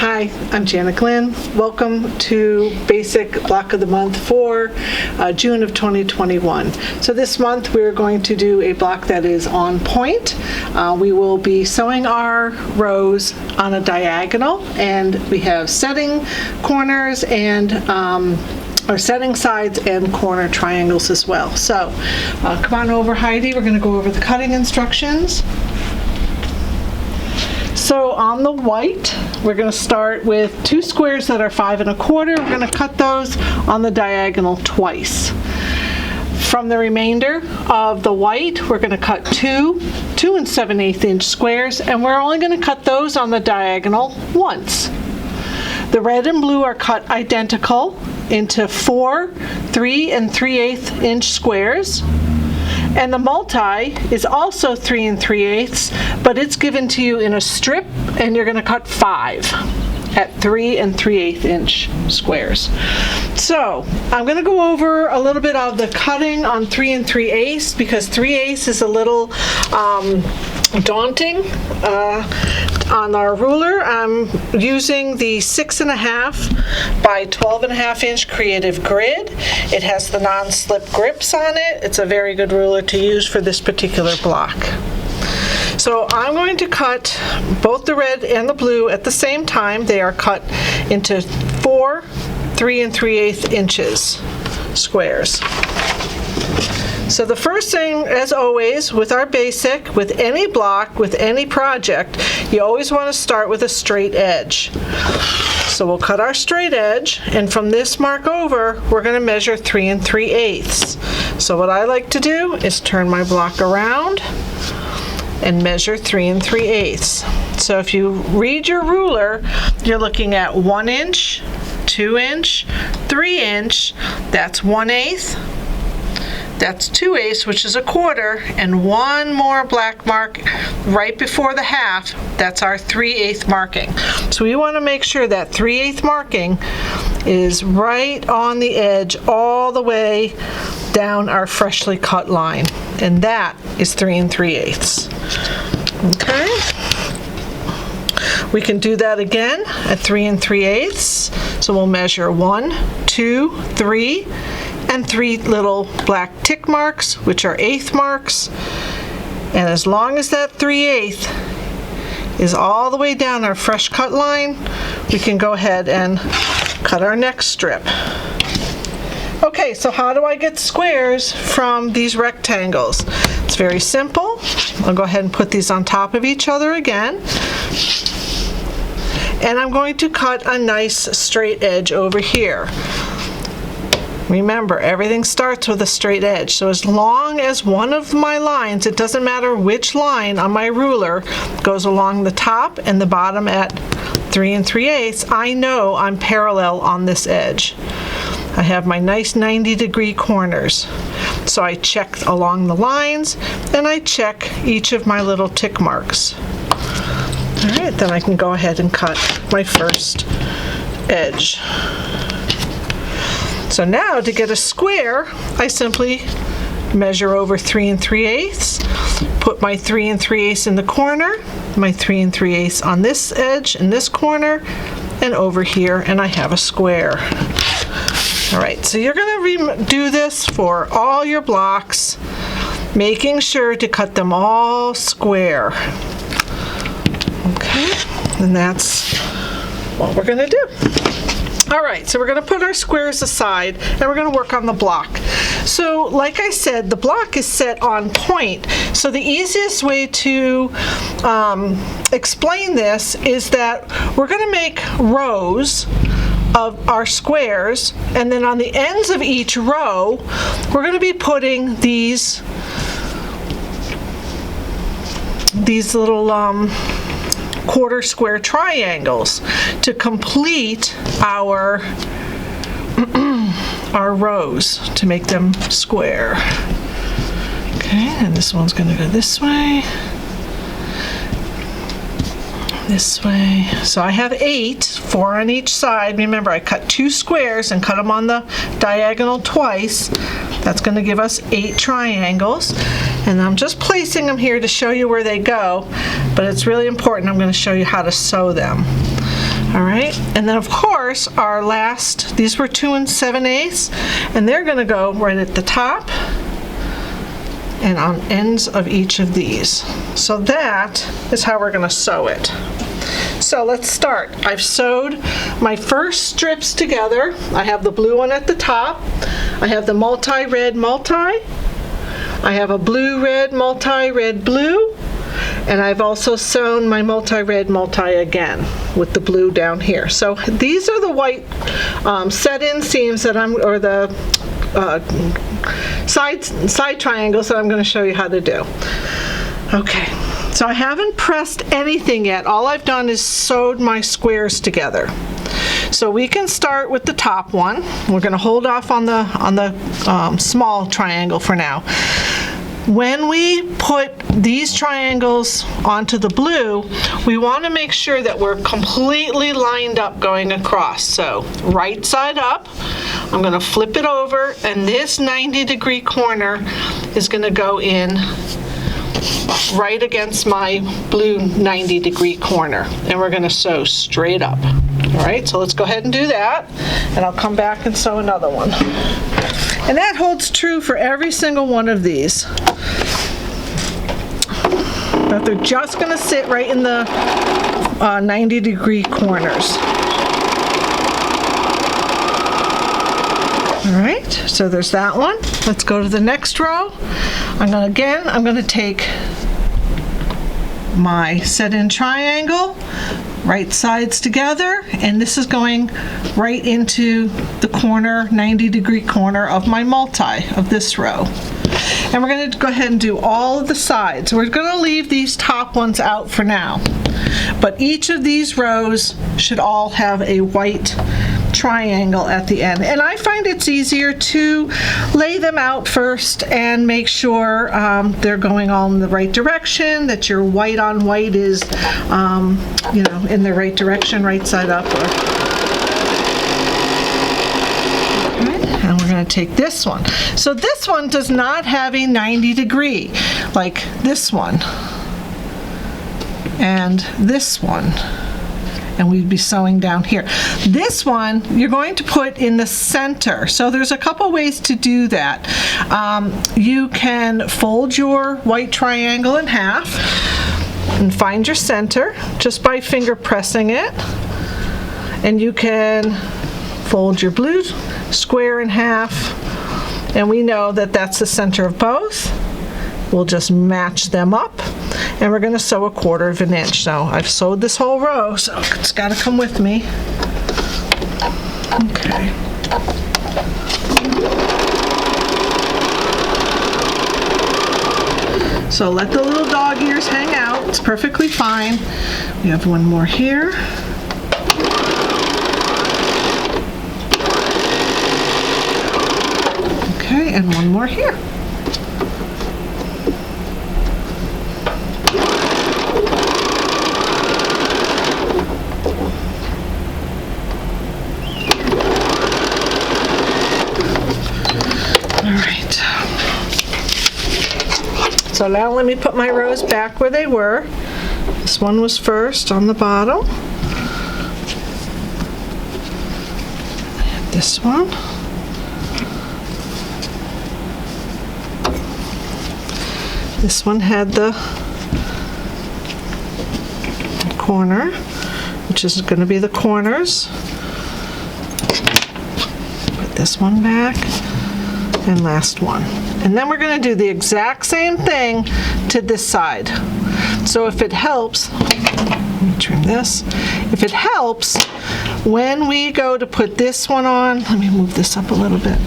Hi, I'm Janet Glynn. Welcome to Basic Block of the Month for June of 2021. So this month we're going to do a block that is on point. We will be sewing our rows on a diagonal, and we have setting corners and our setting sides and corner triangles as well. So come on over, Heidi. We're going to go over the cutting instructions. So on the white, we're going to start with 2 squares that are 5 1/4. We're going to cut those on the diagonal twice. From the remainder of the white, we're going to cut 2 7/8 inch squares, and we're only going to cut those on the diagonal once. The red and blue are cut identical into 4 3 3/8 inch squares. And the multi is also 3 3/8, but it's given to you in a strip, and you're going to cut 5 at 3 3/8 inch squares. So I'm going to go over a little bit of the cutting on 3 3/8 because 3/8 is a little daunting. On our ruler, I'm using the 6 1/2 by 12 1/2 inch creative grid. It has the non-slip grips on it. It's a very good ruler to use for this particular block. So I'm going to cut both the red and the blue at the same time. They are cut into 4 3 3/8 inches squares. So the first thing, as always, with our basic, with any block, with any project, you always want to start with a straight edge. So we'll cut our straight edge, and from this mark over, we're going to measure 3 3/8. So what I like to do is turn my block around and measure 3 3/8. So if you read your ruler, you're looking at 1 inch, 2 inch, 3 inch, that's 1/8. That's 2/8, which is 1/4, and one more black mark right before the half. That's our 3/8 marking. So we want to make sure that 3/8 marking is right on the edge all the way down our freshly cut line, and that is 3 3/8. Okay. We can do that again at 3 3/8. So we'll measure 1, 2, 3. And 3 little black tick marks, which are 1/8 marks. And as long as that 3/8 is all the way down our fresh cut line, we can go ahead and cut our next strip. Okay, so how do I get squares from these rectangles? It's very simple. I'll go ahead and put these on top of each other again. And I'm going to cut a nice straight edge over here. Remember, everything starts with a straight edge, so as long as one of my lines, it doesn't matter which line on my ruler, goes along the top and the bottom at 3 3/8, I know I'm parallel on this edge. I have my nice 90-degree corners. So I check along the lines, and I check each of my little tick marks. All right, then I can go ahead and cut my first edge. So now to get a square, I simply measure over 3 3/8, put my 3 3/8 in the corner, my 3 3/8 on this edge in this corner, and over here, and I have a square. All right, so you're going to do this for all your blocks, making sure to cut them all square. Okay, and that's what we're going to do. All right, so we're going to put our squares aside, and we're going to work on the block. So like I said, the block is set on point. So the easiest way to explain this is that we're going to make rows of our squares, and then on the ends of each row, we're going to be putting these little quarter square triangles to complete our rows, to make them square. Okay, and this one's going to go this way, this way. So I have 8, 4 on each side. Remember, I cut 2 squares and cut them on the diagonal twice. That's going to give us 8 triangles. And I'm just placing them here to show you where they go, but it's really important. I'm going to show you how to sew them. All right, and then of course our last, these were 2 7/8, and they're going to go right at the top and on ends of each of these. So that is how we're going to sew it. So let's start. I've sewed my first strips together. I have the blue one at the top. I have the multi-red multi. I have a blue-red multi-red blue. And I've also sewn my multi-red multi again with the blue down here. So these are the white set-in seams that or the side triangles that I'm going to show you how to do. Okay, so I haven't pressed anything yet. All I've done is sewed my squares together. So we can start with the top one. We're going to hold off on the small triangle for now. When we put these triangles onto the blue, we want to make sure that we're completely lined up going across. So right side up, I'm going to flip it over, and this 90-degree corner is going to go in right against my blue 90-degree corner, and we're going to sew straight up. All right, so let's go ahead and do that, and I'll come back and sew another one. And that holds true for every single one of these. But they're just going to sit right in the 90-degree corners. All right, so there's that one. Let's go to the next row. I'm going to take my set-in triangle, right sides together, and this is going right into the corner, 90-degree corner of my multi of this row. And we're going to go ahead and do all of the sides. We're going to leave these top ones out for now, but each of these rows should all have a white triangle at the end. And I find it's easier to lay them out first and make sure they're going all in the right direction, that your white on white is in the right direction, right side up. And we're going to take this one. So this one does not have a 90-degree like this one and this one. And we'd be sewing down here. This one you're going to put in the center. So there's a couple ways to do that. You can fold your white triangle in half and find your center just by finger pressing it. And you can fold your blue square in half, and we know that that's the center of both. We'll just match them up, and we're going to sew 1/4 inch. So I've sewed this whole row, so it's got to come with me. Okay. So let the little dog ears hang out. It's perfectly fine. We have one more here. Okay, and one more here. So now let me put my rows back where they were. This one was first on the bottom. I have this one. This one had the corner, which is going to be the corners. Put this one back. And last one. And then we're going to do the exact same thing to this side. So if it helps, let me trim this. If it helps, when we go to put this one on, let me move this up a little bit.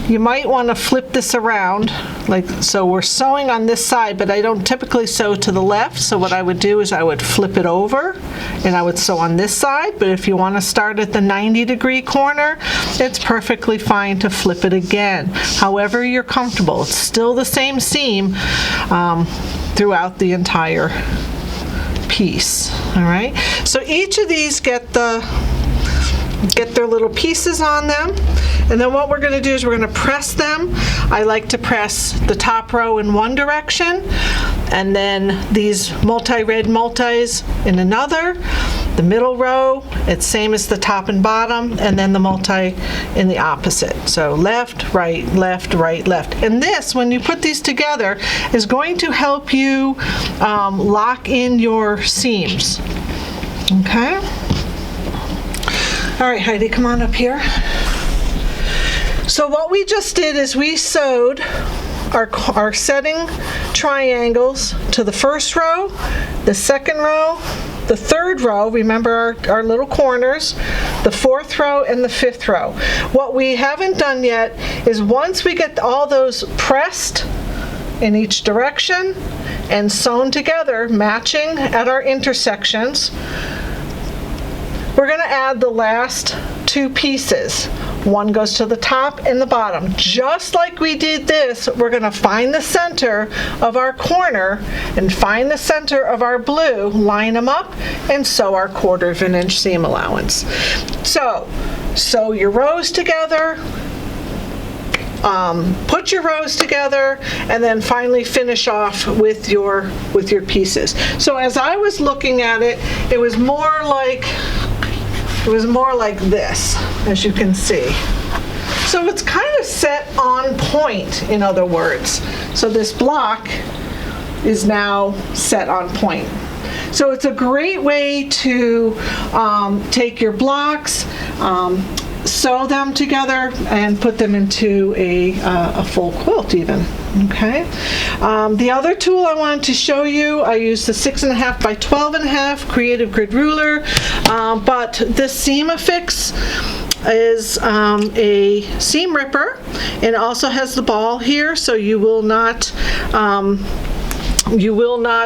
You might want to flip this around, like so we're sewing on this side, but I don't typically sew to the left, so what I would do is I would flip it over and I would sew on this side. But if you want to start at the 90-degree corner, it's perfectly fine to flip it again. However you're comfortable. It's still the same seam throughout the entire piece. All right, so each of these get their little pieces on them. And then what we're going to do is we're going to press them. I like to press the top row in one direction and then these multi-red multis in another. The middle row, it's same as the top and bottom, and then the multi in the opposite. So left, right, left, right, left. And this, when you put these together, is going to help you lock in your seams. Okay? All right, Heidi, come on up here. So what we just did is we sewed our setting triangles to the first row, the second row, the third row, remember our little corners, the fourth row, and the fifth row. What we haven't done yet is once we get all those pressed in each direction and sewn together, matching at our intersections, we're going to add the last two pieces. One goes to the top and the bottom. Just like we did this, we're going to find the center of our corner and find the center of our blue, line them up, and sew our 1/4 inch seam allowance. So, sew your rows together, put your rows together, and then finally finish off with your pieces. So as I was looking at it, it was more like this, as you can see. So it's kind of set on point, in other words. So this block is now set on point. So it's a great way to take your blocks, sew them together, and put them into a full quilt even. Okay. The other tool I wanted to show you, I used the 6.5 by 12.5 Creative Grid Ruler, but this Seam Affix is a seam ripper, and it also has the ball here, so you will not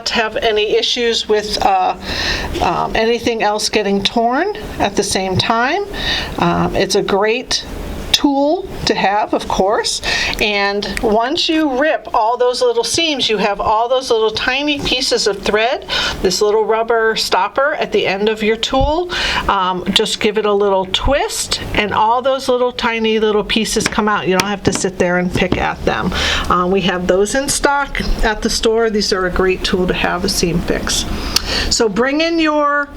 have any issues with anything else getting torn at the same time. It's a great tool to have, of course, and once you rip all those little seams, you have all those little tiny pieces of thread, this little rubber stopper at the end of your tool. Just give it a little twist, and all those little tiny little pieces come out. You don't have to sit there and pick at them. We have those in stock at the store. These are a great tool to have, a seam fix. So bring in your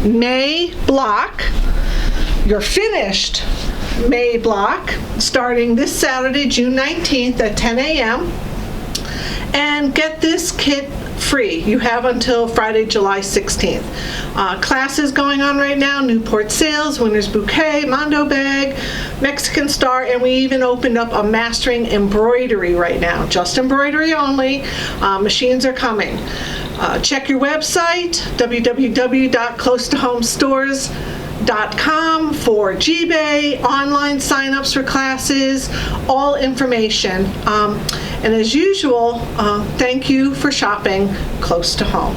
May block, your finished May block, starting this Saturday, June 19th at 10 a.m. and get this kit free. You have until Friday, July 16th. Classes going on right now, Newport Sales, Winner's Bouquet, Mondo Bag, Mexican Star, and we even opened up a mastering embroidery right now. Just embroidery only. Machines are coming. Check your website, www.closetohomestores.com for GBay, online signups for classes, all information. And as usual, thank you for shopping close to home.